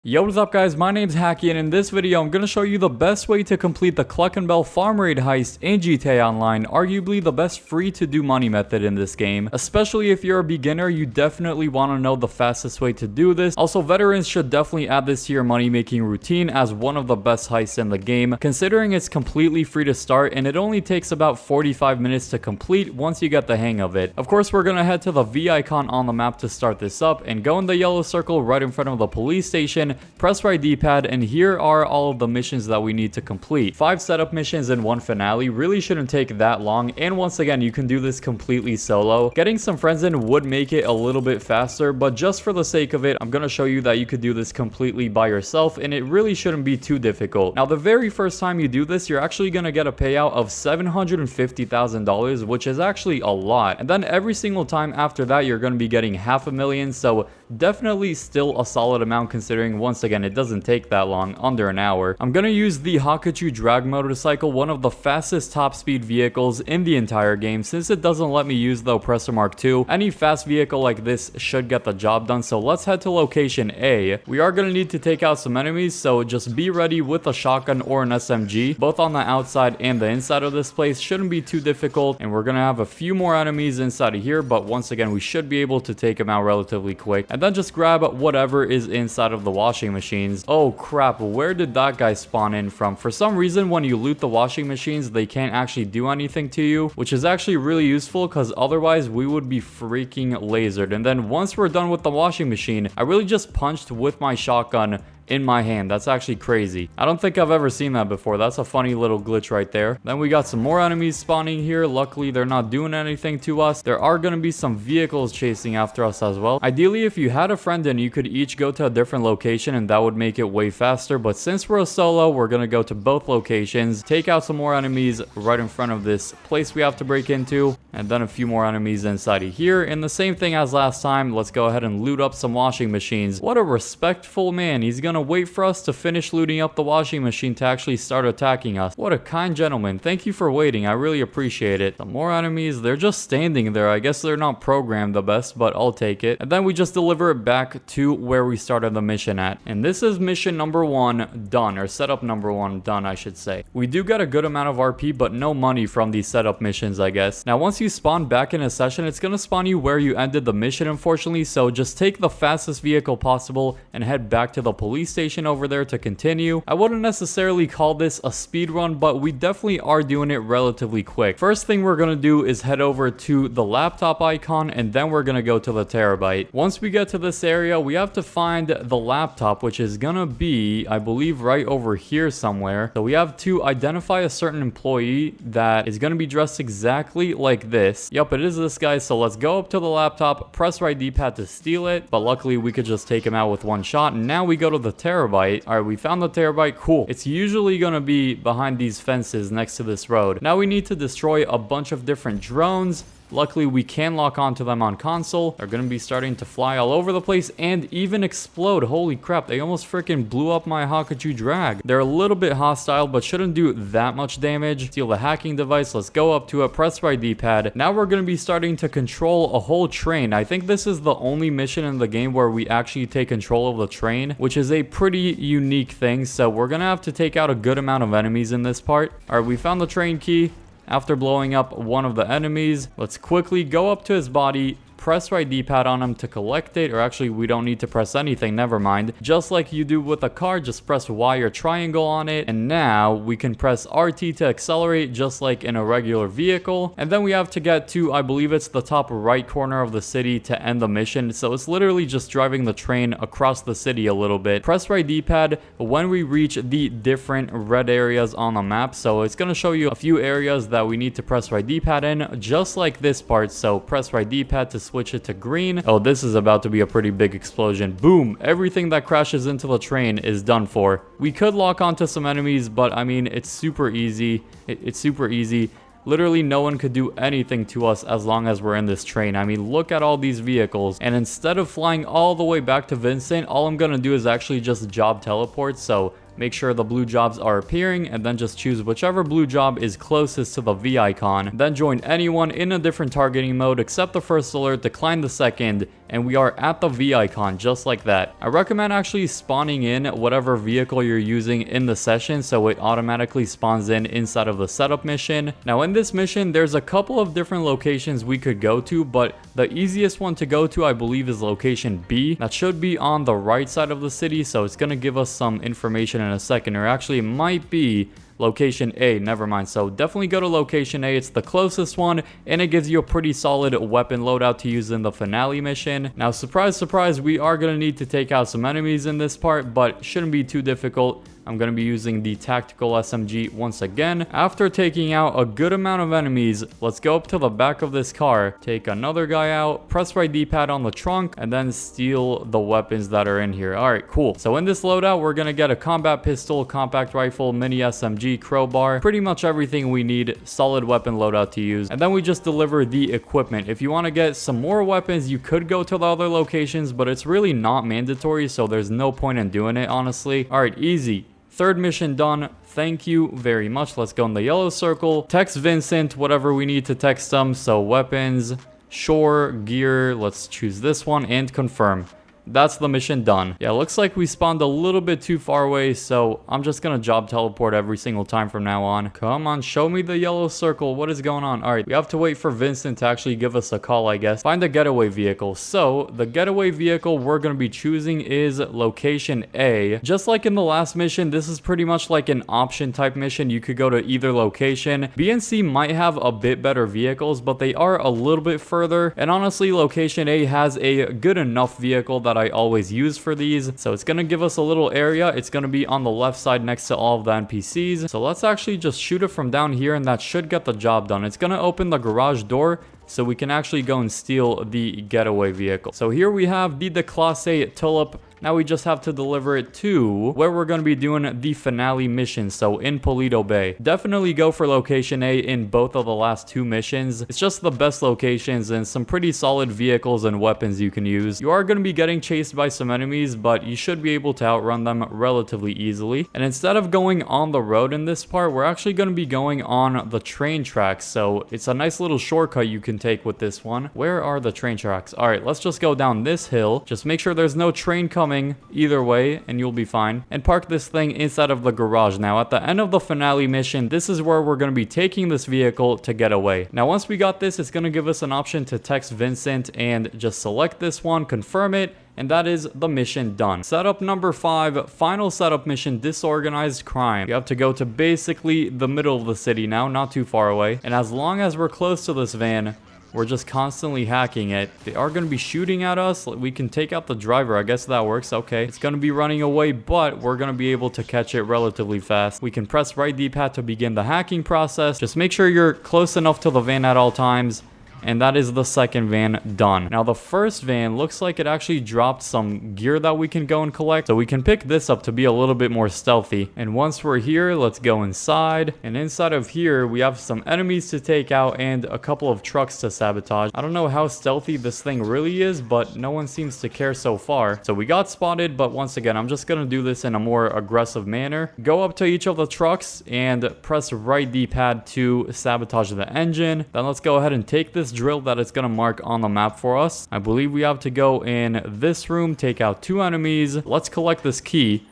Yo, what's up guys, my name's Hakiii and in this video I'm going to show you the best way to complete the Cluckin Bell farm raid heist in GTA Online, arguably the best free to do money method in this game. Especially if you're a beginner, you definitely want to know the fastest way to do this. Also, veterans should definitely add this to your money making routine as one of the best heists in the game, considering it's completely free to start and it only takes about 45 minutes to complete once you get the hang of it. Of course, we're going to head to the V icon on the map to start this up and go in the yellow circle right in front of the police station. Press right D-pad, and here are all of the missions that we need to complete. 5 setup missions and 1 finale. Really shouldn't take that long, and once again, you can do this completely solo. Getting some friends in would make it a little bit faster, but just for the sake of it, I'm going to show you that you could do this completely by yourself, and it really shouldn't be too difficult. Now, the very first time you do this, you're actually going to get a payout of $750,000, which is actually a lot. And then every single time after that, you're going to be getting $500,000, so definitely still a solid amount considering, once again, it doesn't take that long, under an hour. I'm gonna use the Hakiii drag motorcycle, one of the fastest top speed vehicles in the entire game, since it doesn't let me use the Oppressor Mark II. Any fast vehicle like this should get the job done, so let's head to location A. We are gonna need to take out some enemies, so just be ready with a shotgun or an SMG. Both on the outside and the inside of this place shouldn't be too difficult, and we're gonna have a few more enemies inside of here, but once again, we should be able to take them out relatively quick. And then just grab whatever is inside of the washing machines. Oh crap, where did that guy spawn in from? For some reason, when you loot the washing machines, they can't actually do anything to you, which is actually really useful because otherwise we would be freaking lasered. And then once we're done with the washing machine, I really just punched with my shotgun in my hand. That's actually crazy. I don't think I've ever seen that before. That's a funny little glitch right there. Then we got some more enemies spawning here. Luckily, they're not doing anything to us. There are going to be some vehicles chasing after us as well. Ideally, if you had a friend in, you could each go to a different location and that would make it way faster. But since we're a solo, we're going to go to both locations, take out some more enemies right in front of this place we have to break into, and then a few more enemies inside of here. And the same thing as last time, let's go ahead and loot up some washing machines. What a respectful man. He's going to wait for us to finish looting up the washing machine to actually start attacking us. What a kind gentleman. Thank you for waiting. I really appreciate it. Some more enemies. They're just standing there. I guess they're not programmed the best, but I'll take it. And then we just deliver it back to where we started the mission at. And this is mission number 1 done, or setup number 1 done, I should say. We do get a good amount of RP, but no money from these setup missions, I guess. Now, once you spawn back in a session, it's going to spawn you where you ended the mission, unfortunately. So just take the fastest vehicle possible and head back to the police station over there to continue. I wouldn't necessarily call this a speed run, but we definitely are doing it relatively quick. First thing we're going to do is head over to the laptop icon, and then we're going to go to the terabyte. Once we get to this area, we have to find the laptop, which is going to be, I believe, right over here somewhere. So we have to identify a certain employee that is going to be dressed exactly like this. Yep, it is this guy. So let's go up to the laptop, press right D-pad to steal it, but luckily we could just take him out with one shot. And now we go to the terabyte. All right, we found the terabyte. Cool. It's usually going to be behind these fences next to this road. Now we need to destroy a bunch of different drones. Luckily, we can lock onto them on console. They're going to be starting to fly all over the place and even explode. Holy crap, they almost freaking blew up my Hakiii drag. They're a little bit hostile, but shouldn't do that much damage. Steal the hacking device. Let's go up to it. Press right D-pad. Now we're going to be starting to control a whole train. I think this is the only mission in the game where we actually take control of the train, which is a pretty unique thing. So we're going to have to take out a good amount of enemies in this part. All right, we found the train key. After blowing up one of the enemies, let's quickly go up to his body, press right D-pad on him to collect it, or actually we don't need to press anything, never mind. Just like you do with a car, just press Y or triangle on it, and now we can press RT to accelerate just like in a regular vehicle. And then we have to get to, I believe it's the top right corner of the city to end the mission. So it's literally just driving the train across the city a little bit. Press right D-pad when we reach the different red areas on the map. So it's going to show you a few areas that we need to press right D-pad in, just like this part. So press right D-pad to switch it to green. Oh, this is about to be a pretty big explosion. Boom! Everything that crashes into the train is done for. We could lock onto some enemies, but I mean, it's super easy. It's super easy. Literally no one could do anything to us as long as we're in this train. I mean, look at all these vehicles. And instead of flying all the way back to Vincent, all I'm gonna do is actually just job teleport. So make sure the blue jobs are appearing, and then just choose whichever blue job is closest to the V icon. Then join anyone in a different targeting mode, accept the first alert, decline the second, and we are at the V icon just like that. I recommend actually spawning in whatever vehicle you're using in the session so it automatically spawns in inside of the setup mission. Now in this mission, there's a couple of different locations we could go to, but the easiest one to go to I believe is location B. That should be on the right side of the city, so it's going to give us some information in a second, or actually it might be location A, never mind. So definitely go to location A, it's the closest one, and it gives you a pretty solid weapon loadout to use in the finale mission. Now surprise, surprise, we are going to need to take out some enemies in this part, but shouldn't be too difficult. I'm going to be using the tactical SMG once again. After taking out a good amount of enemies, let's go up to the back of this car, take another guy out, press right D-pad on the trunk, and then steal the weapons that are in here. Alright, cool. So in this loadout, we're going to get a combat pistol, compact rifle, mini SMG, crowbar, pretty much everything we need, solid weapon loadout to use. And then we just deliver the equipment. If you want to get some more weapons, you could go to the other locations, but it's really not mandatory, so there's no point in doing it, honestly. Alright, easy. Third mission done. Thank you very much. Let's go in the yellow circle. Text Vincent, whatever we need to text them. So weapons, shore, gear. Let's choose this one and confirm. That's the mission done. Yeah, looks like we spawned a little bit too far away, so I'm just gonna job teleport every single time from now on. Come on, show me the yellow circle. What is going on? All right, we have to wait for Vincent to actually give us a call, I guess. Find a getaway vehicle. So the getaway vehicle we're gonna be choosing is location A. Just like in the last mission, this is pretty much like an option type mission. You could go to either location. B and C might have a bit better vehicles, but they are a little bit further. And honestly, location A has a good enough vehicle that I always use for these. So it's going to give us a little area. It's going to be on the left side next to all of the NPCs. So let's actually just shoot it from down here, and that should get the job done. It's going to open the garage door, so we can actually go and steal the getaway vehicle. So here we have the Class A Tulip. Now we just have to deliver it to where we're going to be doing the finale mission, so in Paleto Bay. Definitely go for location A in both of the last two missions. It's just the best locations and some pretty solid vehicles and weapons you can use. You are going to be getting chased by some enemies, but you should be able to outrun them relatively easily. And instead of going on the road in this part, we're actually going to be going on the train tracks. So it's a nice little shortcut you can take with this one. Where are the train tracks? All right, let's just go down this hill. Just make sure there's no train coming either way and you'll be fine, and park this thing inside of the garage. Now at the end of the finale mission, this is where we're going to be taking this vehicle to get away. Now once we got this, it's going to give us an option to text Vincent and just select this one, confirm it, and that is the mission done. Setup number 5, final setup mission, disorganized crime. You have to go to basically the middle of the city now, not too far away, and as long as we're close to this van, we're just constantly hacking it. They are going to be shooting at us. We can take out the driver. I guess that works. Okay. It's going to be running away, but we're going to be able to catch it relatively fast. We can press right D-pad to begin the hacking process. Just make sure you're close enough to the van at all times. And that is the second van done. Now the first van looks like it actually dropped some gear that we can go and collect. So we can pick this up to be a little bit more stealthy. And once we're here, let's go inside. And inside of here, we have some enemies to take out and a couple of trucks to sabotage. I don't know how stealthy this thing really is, but no one seems to care so far. So we got spotted, but once again, I'm just going to do this in a more aggressive manner. Go up to each of the trucks and press right D-pad to sabotage the engine. Then let's go ahead and take this drill that it's going to mark on the map for us. I believe we have to go in this room, take out 2 enemies. Let's collect this key,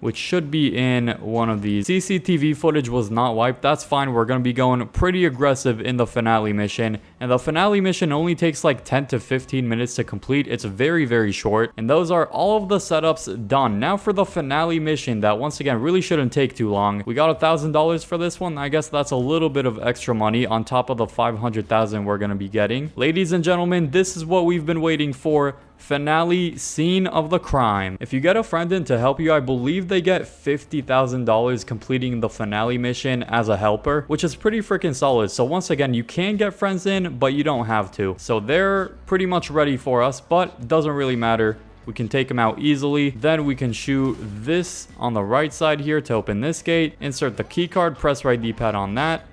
which should be in one of these. CCTV footage was not wiped. That's fine. We're going to be going pretty aggressive in the finale mission. And the finale mission only takes like 10 to 15 minutes to complete. It's very, very short. And those are all of the setups done. Now for the finale mission that, once again, really shouldn't take too long. We got $1,000 for this one. I guess that's a little bit of extra money on top of the $500,000 we're going to be getting. Ladies and gentlemen, this is what we've been waiting for. Finale scene of the crime. If you get a friend in to help you, I believe they get $50,000 completing the finale mission as a helper, which is pretty freaking solid. So once again, you can get friends in, but you don't have to. So they're pretty much ready for us, but doesn't really matter. We can take them out easily. Then we can shoot this on the right side here to open this gate. Insert the key card, press right D-pad on that.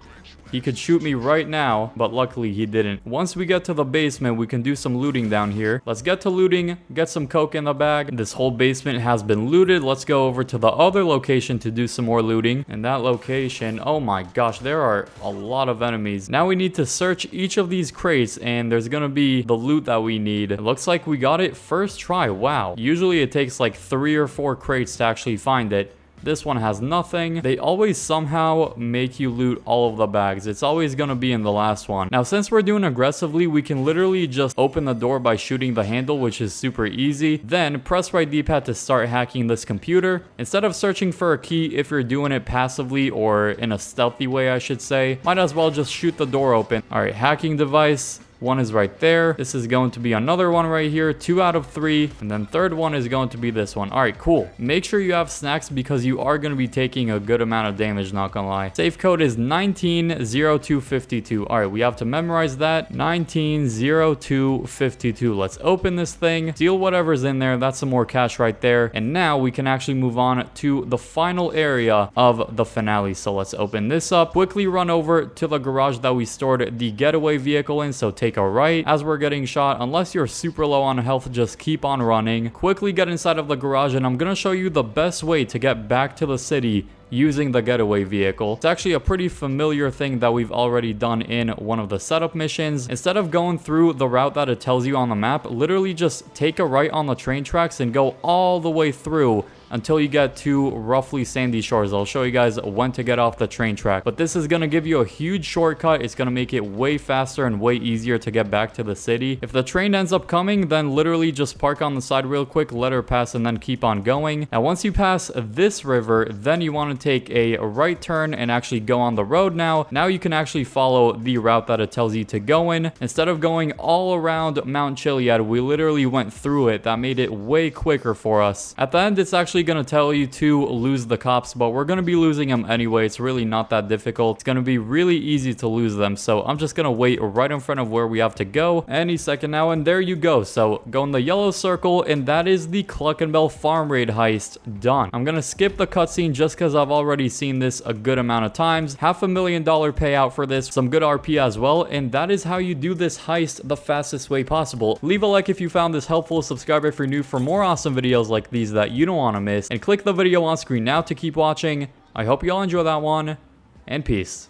He could shoot me right now, but luckily he didn't. Once we get to the basement, we can do some looting down here. Let's get to looting, get some coke in the bag. This whole basement has been looted. Let's go over to the other location to do some more looting. And that location, oh my gosh, there are a lot of enemies. Now we need to search each of these crates, and there's gonna be the loot that we need. It looks like we got it first try. Wow. Usually it takes like 3 or 4 crates to actually find it. This one has nothing. They always somehow make you loot all of the bags. It's always going to be in the last one. Now, since we're doing aggressively, we can literally just open the door by shooting the handle, which is super easy. Then press right D-pad to start hacking this computer. Instead of searching for a key, if you're doing it passively or in a stealthy way, I should say, might as well just shoot the door open. All right, hacking device. 1 is right there. This is going to be another one right here. 2 out of 3. And then third one is going to be this one. All right, cool. Make sure you have snacks because you are going to be taking a good amount of damage, not gonna lie. Safe code is 190252. All right, we have to memorize that. 190252. Let's open this thing. Steal whatever's in there. That's some more cash right there. And now we can actually move on to the final area of the finale. So let's open this up. Quickly run over to the garage that we stored the getaway vehicle in. So take a right as we're getting shot. Unless you're super low on health, just keep on running. Quickly get inside of the garage, and I'm gonna show you the best way to get back to the city using the getaway vehicle. It's actually a pretty familiar thing that we've already done in one of the setup missions. Instead of going through the route that it tells you on the map, literally just take a right on the train tracks and go all the way through until you get to roughly Sandy Shores. I'll show you guys when to get off the train track. But this is going to give you a huge shortcut. It's going to make it way faster and way easier to get back to the city. If the train ends up coming, then literally just park on the side real quick, let her pass, and then keep on going. Now, once you pass this river, then you want to take a right turn and actually go on the road now. Now you can actually follow the route that it tells you to go in. Instead of going all around Mount Chiliad, we literally went through it. That made it way quicker for us. At the end, it's actually going to tell you to lose the cops, but we're going to be losing them anyway. It's really not that difficult. It's going to be really easy to lose them, so I'm just going to wait right in front of where we have to go any second now, and there you go. So go in the yellow circle, and that is the Cluckin Bell farm raid heist done. I'm going to skip the cutscene just because I've already seen this a good amount of times. $500,000 payout for this, some good RP as well, and that is how you do this heist the fastest way possible. Leave a like if you found this helpful, subscribe if you're new for more awesome videos like these that you don't want to miss, and click the video on screen now to keep watching. I hope you all enjoy that one, and peace.